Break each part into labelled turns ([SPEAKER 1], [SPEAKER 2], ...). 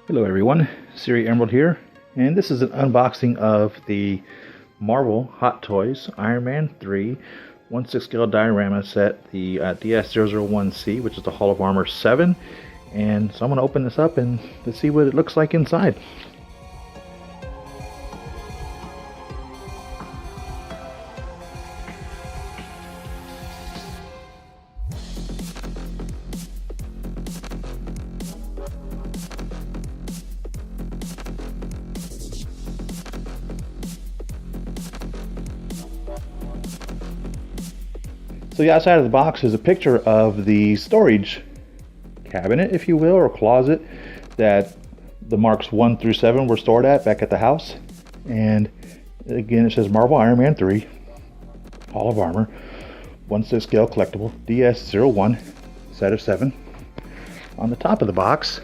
[SPEAKER 1] Hello everyone, Siri Emerald here, and this is an unboxing of the Marvel Hot Toys Iron Man 3 1/6 scale diorama set, the DS001C, which is the Hall of Armor 7. And so I'm going to open this up and let's see what it looks like inside. So the outside of the box is a picture of the storage cabinet, if you will, or closet that the Marks 1 through 7 were stored at back at the house. And again, it says Marvel Iron Man 3 Hall of Armor 1/6 scale collectible DS001 set of 7. On the top of the box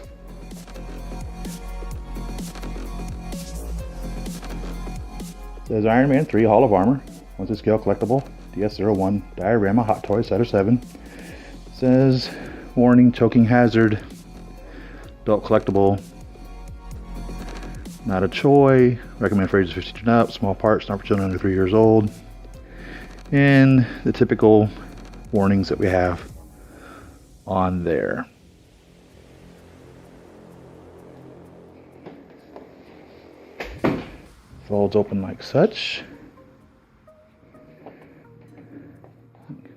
[SPEAKER 1] it says Iron Man 3 Hall of Armor 1/6 scale collectible DS001 diorama hot toy set of 7. It says warning, choking hazard, adult collectible, not a toy, recommended for ages 15 and up, small parts, not for children under 3 years old, and the typical warnings that we have on there. Folds open like such.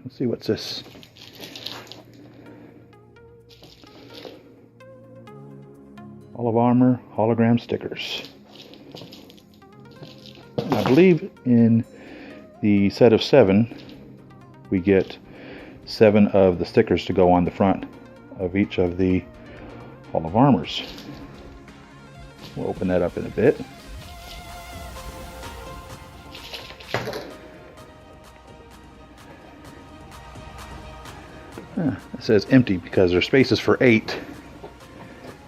[SPEAKER 1] Let's see, what's this? Hall of Armor hologram stickers. I believe in the set of 7 we get 7 of the stickers to go on the front of each of the Hall of Armors. We'll open that up in a bit. It says empty because there's spaces for 8,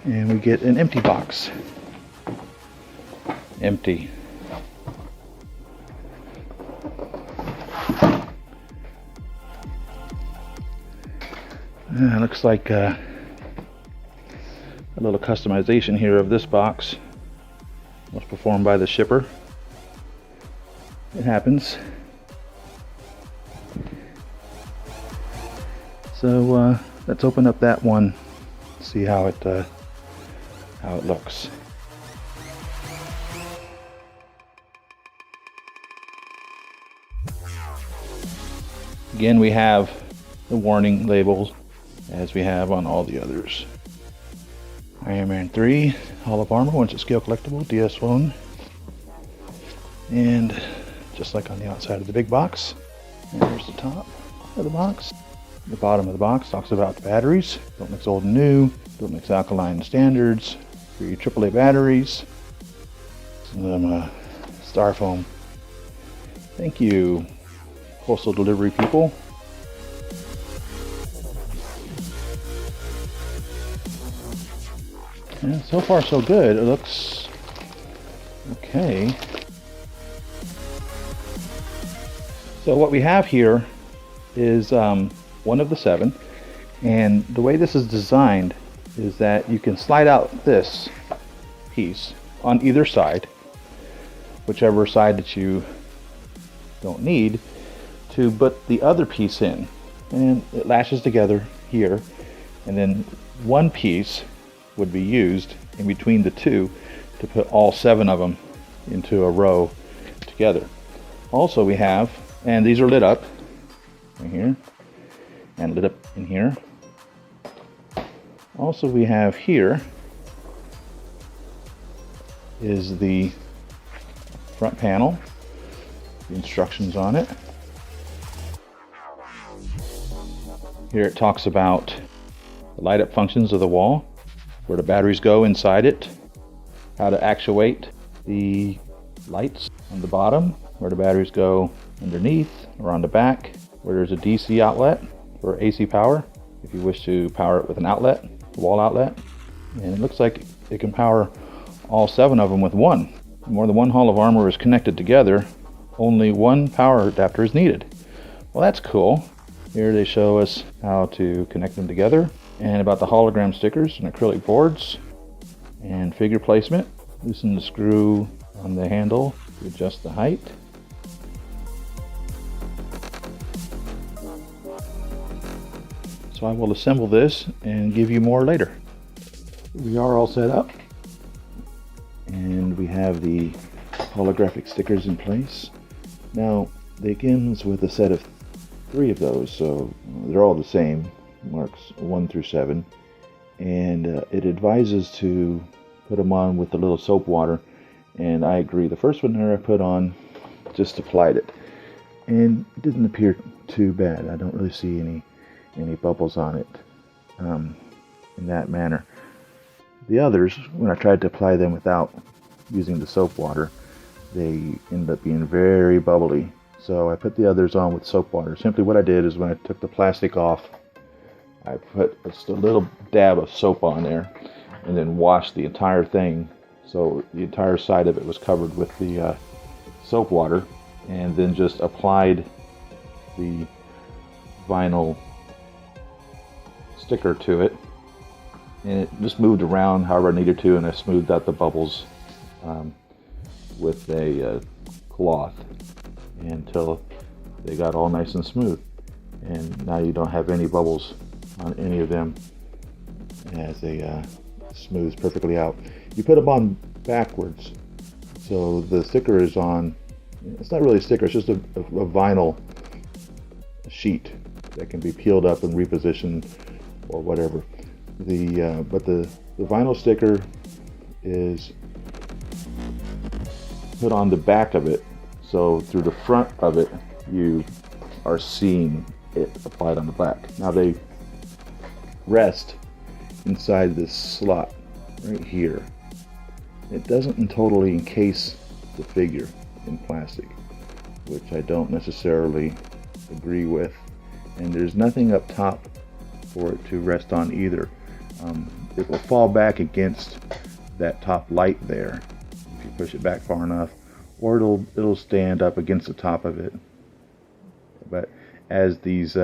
[SPEAKER 1] and we get an empty box. Empty. Looks like a little customization here of this box was performed by the shipper. It happens. So let's open up that one, see how it looks. Again, we have the warning labels as we have on all the others. Iron Man 3 Hall of Armor 1/6 scale collectible DS1, and just like on the outside of the big box, there's the top of the box. The bottom of the box talks about the batteries. Don't mix old and new. Don't mix alkaline standards. Free AAA batteries. Some styrofoam. Thank you, postal delivery people. And so far so good. It looks okay. So what we have here is one of the 7, and the way this is designed is that you can slide out this piece on either side, whichever side that you don't need, to put the other piece in, and it lashes together here, and then one piece would be used in between the two to put all 7 of them into a row together. Also we have, and these are lit up right here and lit up in here. Also we have here is the front panel, the instructions on it. Here it talks about the light up functions of the wall, where the batteries go inside it, how to actuate the lights on the bottom, where the batteries go underneath or on the back, where there's a DC outlet for AC power if you wish to power it with an outlet, wall outlet. And it looks like it can power all 7 of them with one. More than one Hall of Armor is connected together, only one power adapter is needed. Well, that's cool. Here they show us how to connect them together, and about the hologram stickers and acrylic boards. And figure placement. Loosen the screw on the handle to adjust the height. So I will assemble this and give you more later. We are all set up, and we have the holographic stickers in place. Now, they comes with a set of 3 of those, so they're all the same, marks 1 through 7, and it advises to put them on with a little soap water, and I agree. The first one that I put on, just applied it, and it didn't appear too bad. I don't really see any bubbles on it in that manner. The others, when I tried to apply them without using the soap water, they ended up being very bubbly. So I put the others on with soap water. Simply what I did is when I took the plastic off, I put just a little dab of soap on there and then washed the entire thing, so the entire side of it was covered with the soap water, and then just applied the vinyl sticker to it, and it just moved around however I needed to, and I smoothed out the bubbles with a cloth until they got all nice and smooth, and now you don't have any bubbles on any of them as they smooths perfectly out. You put them on backwards, so the sticker is on, it's not really a sticker, it's just a vinyl sheet that can be peeled up and repositioned or whatever. But the vinyl sticker is put on the back of it, so through the front of it you are seeing it applied on the back. Now they rest inside this slot right here. It doesn't totally encase the figure in plastic, which I don't necessarily agree with, and there's nothing up top for it to rest on either. It will fall back against that top light there if you push it back far enough, or it'll stand up against the top of it. But as these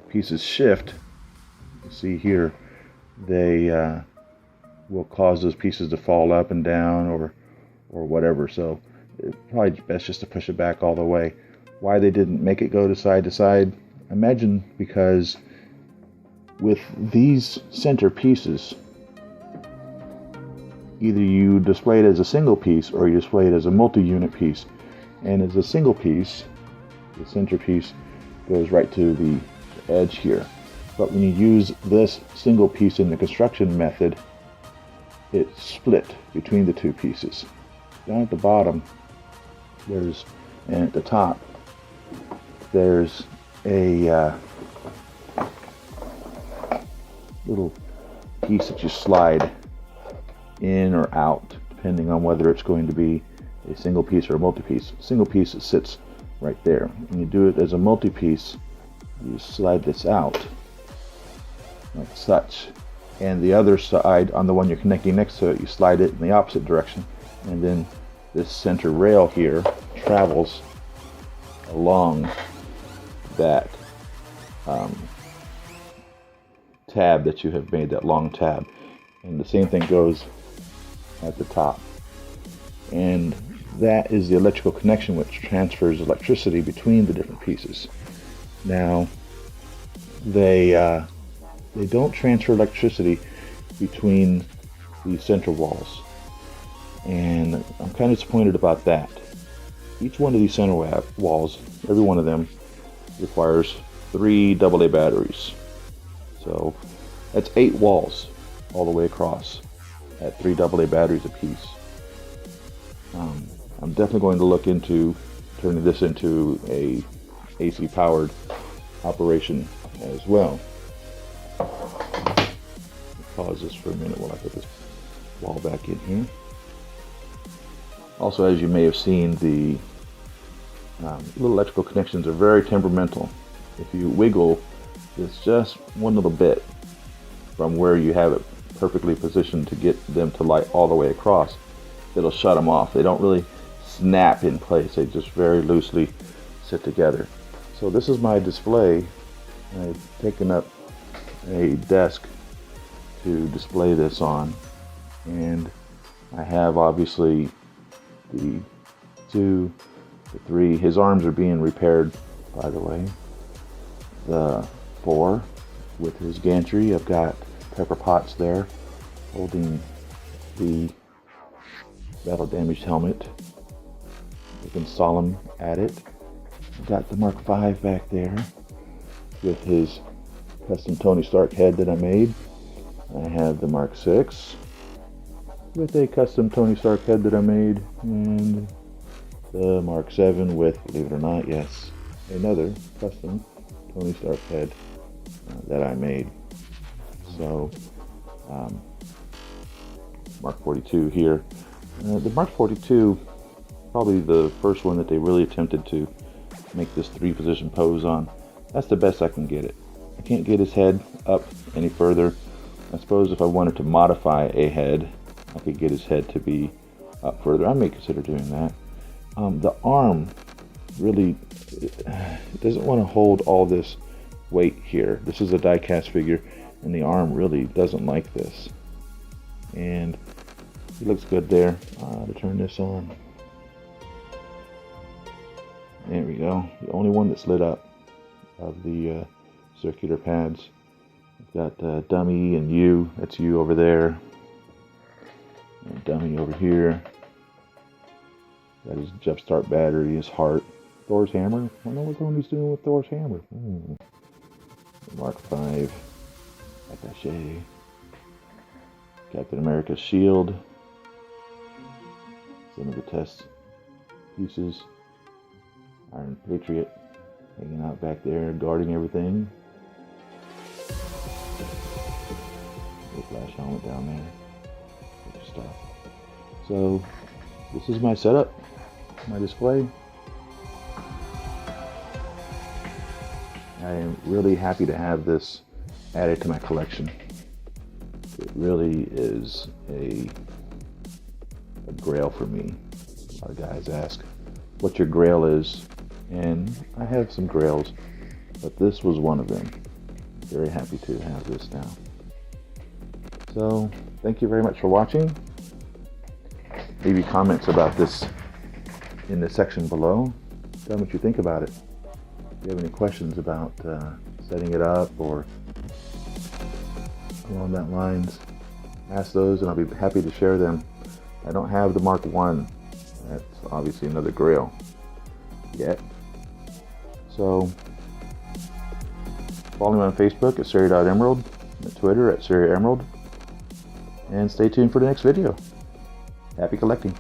[SPEAKER 1] pieces shift, you see here, they will cause those pieces to fall up and down or whatever. So it's probably best just to push it back all the way. Why they didn't make it go to side, I imagine because with these center pieces, either you display it as a single piece or you display it as a multi-unit piece. And as a single piece, the center piece goes right to the edge here. But when you use this single piece in the construction method, it's split between the 2 pieces. Down at the bottom, and at the top, there's a little piece that you slide in or out, depending on whether it's going to be a single piece or a multi-piece. Single piece, it sits right there. When you do it as a multi-piece, you slide this out like such, and the other side, on the one you're connecting next to it, you slide it in the opposite direction, and then this center rail here travels along that tab that you have made, that long tab, and the same thing goes at the top, and that is the electrical connection which transfers electricity between the different pieces. Now they don't transfer electricity between the center walls, and I'm kind of disappointed about that. Each one of these center walls, every one of them, requires 3 AA batteries. So that's 8 walls all the way across at 3 AA batteries apiece. I'm definitely going to look into turning this into a AC powered operation as well. Pause this for a minute while I put this wall back in here. Also, as you may have seen, the little electrical connections are very temperamental. If you wiggle this just one little bit from where you have it perfectly positioned to get them to light all the way across, it'll shut them off. They don't really snap in place. They just very loosely sit together. So this is my display. I've taken up a desk to display this on, And I have obviously the 2, the 3. His arms are being repaired, by the way. The 4 with his gantry. I've got Pepper Potts there holding the battle damaged helmet, looking solemn at it. I've got the Mark V back there with his custom Tony Stark head that I made. I have the Mark VI with a custom Tony Stark head that I made, and the Mark VII with, believe it or not, yes, another custom Tony Stark head that I made. So Mark 42 here. The Mark 42, probably the first one that they really attempted to make this 3-position pose on. That's the best I can get it. I can't get his head up any further. I suppose if I wanted to modify a head, I could get his head to be up further. I may consider doing that. The arm really doesn't want to hold all this weight here. This is a die-cast figure, and the arm really doesn't like this. And it looks good there. To turn this on. There we go. The only one that's lit up of the circular pads. We've got Dummy and you. That's you over there. And Dummy over here. Got his Jumpstart battery, his heart. Thor's hammer. I wonder what one he's doing with Thor's hammer. Mark V. Attaché. Captain America's shield. Some of the test pieces. Iron Patriot hanging out back there, guarding everything. Flash helmet down there. Good stuff. So this is my setup, my display. I am really happy to have this added to my collection. It really is a grail for me. A lot of guys ask what your grail is, and I have some grails, but this was one of them. Very happy to have this now. So thank you very much for watching. Leave your comments about this in the section below. Tell me what you think about it. If you have any questions about setting it up or along that lines, ask those and I'll be happy to share them. I don't have the Mark I. That's obviously another grail yet. So follow me on Facebook at Siri.Emerald, and Twitter at Siri Emerald, and stay tuned for the next video. Happy collecting.